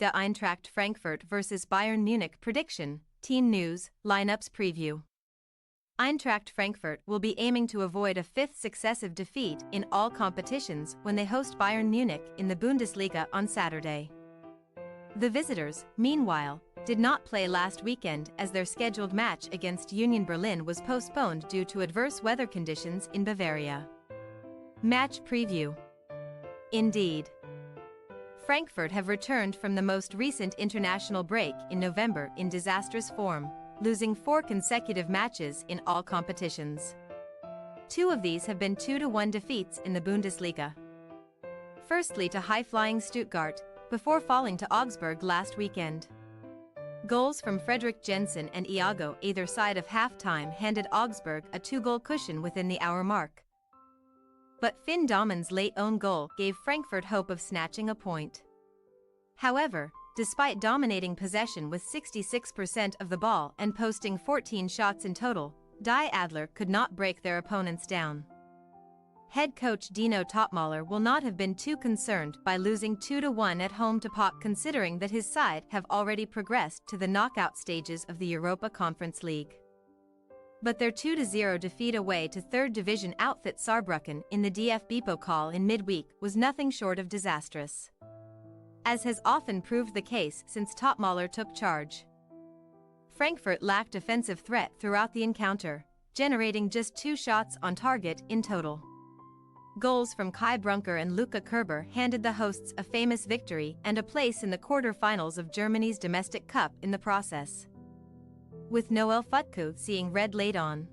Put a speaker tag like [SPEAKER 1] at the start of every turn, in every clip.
[SPEAKER 1] Bundesliga Eintracht Frankfurt vs Bayern Munich prediction, team news, lineups preview. Eintracht Frankfurt will be aiming to avoid a fifth successive defeat in all competitions when they host Bayern Munich in the Bundesliga on Saturday. The visitors, meanwhile, did not play last weekend as their scheduled match against Union Berlin was postponed due to adverse weather conditions in Bavaria. Match preview. Indeed, Frankfurt have returned from the most recent international break in November in disastrous form, losing 4 consecutive matches in all competitions. 2 of these have been 2-1 defeats in the Bundesliga. Firstly to high-flying Stuttgart, before falling to Augsburg last weekend. Goals from Fredrik Jensen and Iago either side of half-time handed Augsburg a 2-goal cushion within the hour mark. But Finn Daumann's late own goal gave Frankfurt hope of snatching a point. However, despite dominating possession with 66% of the ball and posting 14 shots in total, Die Adler could not break their opponents down. Head coach Dino Topmaler will not have been too concerned by losing 2-1 at home to PAOK, considering that his side have already progressed to the knockout stages of the Europa Conference League. But their 2-0 defeat away to 3rd Division outfit Saarbrücken in the DFB Pokal in midweek was nothing short of disastrous, as has often proved the case since Topmaler took charge. Frankfurt lacked offensive threat throughout the encounter, generating just 2 shots on target in total. Goals from Kai Brunker and Luka Kerber handed the hosts a famous victory and a place in the quarter-finals of Germany's domestic cup in the process, with Noel Futku seeing red laid on.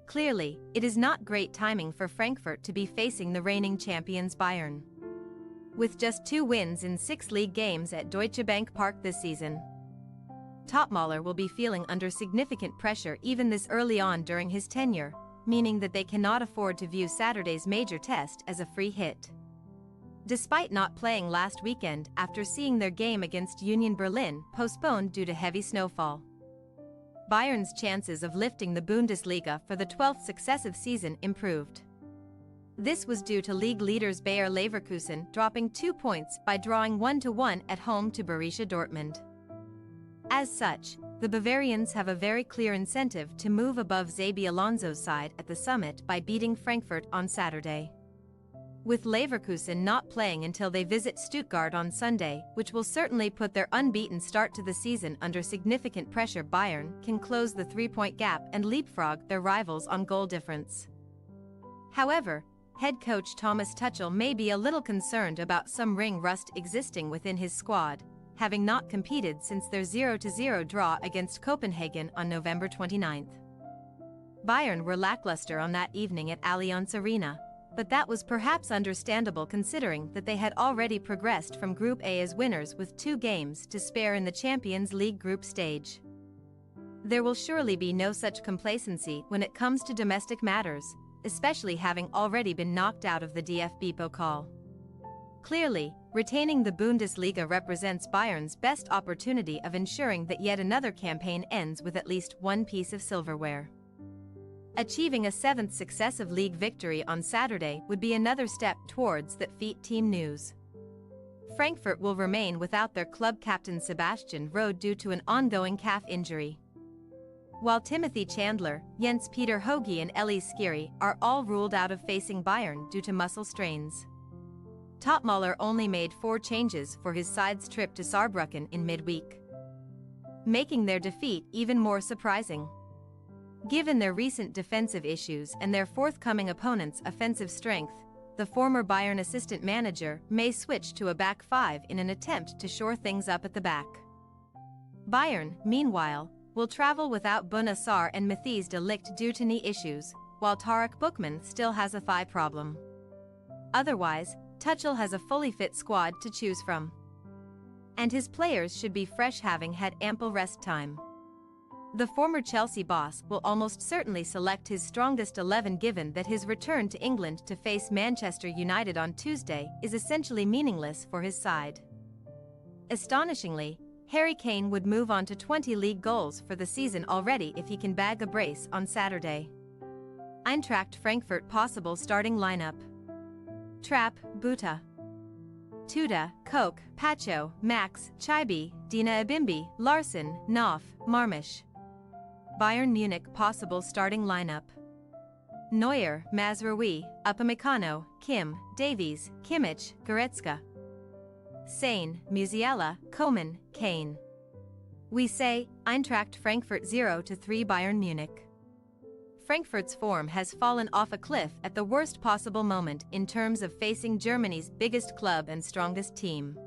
[SPEAKER 1] Clearly, it is not great timing for Frankfurt to be facing the reigning champions Bayern, with just 2 wins in 6 league games at Deutsche Bank Park this season. Topmaler will be feeling under significant pressure even this early on during his tenure, meaning that they cannot afford to view Saturday's major test as a free hit. Despite not playing last weekend after seeing their game against Union Berlin postponed due to heavy snowfall, Bayern's chances of lifting the Bundesliga for the 12th successive season improved. This was due to league leaders Bayer Leverkusen dropping 2 points by drawing 1-1 at home to Borussia Dortmund. As such, the Bavarians have a very clear incentive to move above Xabi Alonso's side at the summit by beating Frankfurt on Saturday, with Leverkusen not playing until they visit Stuttgart on Sunday, which will certainly put their unbeaten start to the season under significant pressure. Bayern can close the 3-point gap and leapfrog their rivals on goal difference. However, head coach Thomas Tuchel may be a little concerned about some ring rust existing within his squad, having not competed since their 0-0 draw against Copenhagen on November 29. Bayern were lackluster on that evening at Allianz Arena, but that was perhaps understandable considering that they had already progressed from Group A as winners with 2 games to spare in the Champions League group stage. There will surely be no such complacency when it comes to domestic matters, especially having already been knocked out of the DFB Pokal. Clearly, retaining the Bundesliga represents Bayern's best opportunity of ensuring that yet another campaign ends with at least 1 piece of silverware. Achieving a 7th successive league victory on Saturday would be another step towards that feat. Team news. Frankfurt will remain without their club captain Sebastian Rode due to an ongoing calf injury, while Timothy Chandler, Jens Peter Hoge and Elie Skiri are all ruled out of facing Bayern due to muscle strains. Topmaler only made 4 changes for his side's trip to Saarbrücken in midweek, making their defeat even more surprising. Given their recent defensive issues and their forthcoming opponent's offensive strength, the former Bayern assistant manager may switch to a back 5 in an attempt to shore things up at the back. Bayern, meanwhile, will travel without Bouna Sarr and Matthijs de Ligt due to knee issues, while Tarek Bookman still has a thigh problem. Otherwise, Tuchel has a fully fit squad to choose from, and his players should be fresh, having had ample rest time. The former Chelsea boss will almost certainly select his strongest 11, given that his return to England to face Manchester United on Tuesday is essentially meaningless for his side. Astonishingly, Harry Kane would move on to 20 league goals for the season already if he can bag a brace on Saturday. Eintracht Frankfurt possible starting lineup: Trapp, Buta, Tuda, Koch, Pacho, Max, Chibi, Dina Abimbi, Larson, Knopf, Marmish. Bayern Munich possible starting lineup: Neuer, Mazraoui, Upamecano, Kim, Davies, Kimmich, Goretzka. Sane, Musiala, Coman, Kane. We say, Eintracht Frankfurt 0-3 Bayern Munich. Frankfurt's form has fallen off a cliff at the worst possible moment in terms of facing Germany's biggest club and strongest team.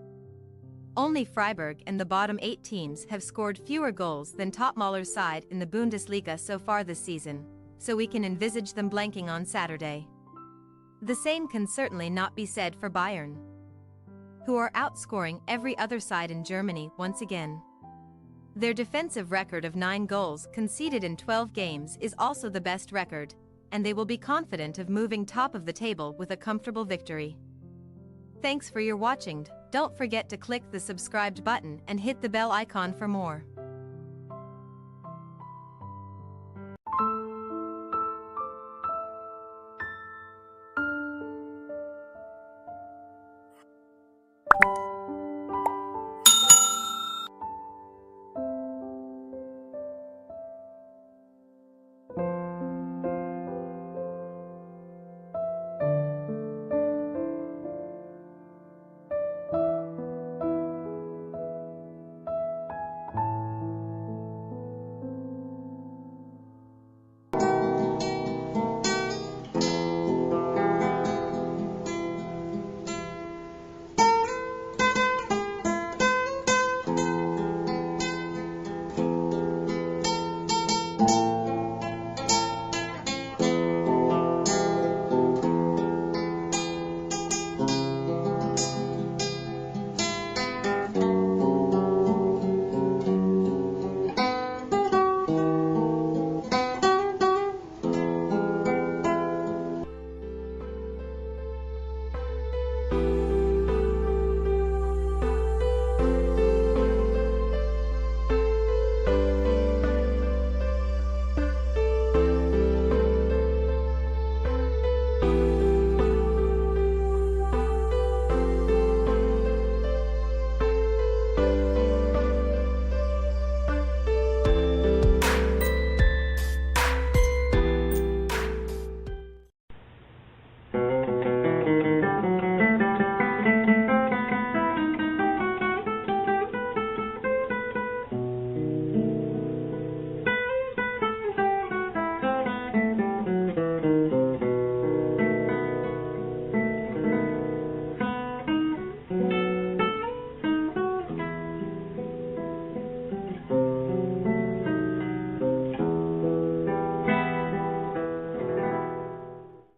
[SPEAKER 1] Only Freiburg and the bottom 8 teams have scored fewer goals than Topmüller's side in the Bundesliga so far this season, so we can envisage them blanking on Saturday. The same can certainly not be said for Bayern, who are outscoring every other side in Germany once again. Their defensive record of 9 goals conceded in 12 games is also the best record, and they will be confident of moving top of the table with a comfortable victory. Thanks for your watching. Don't forget to click the subscribed button and hit the bell icon for more.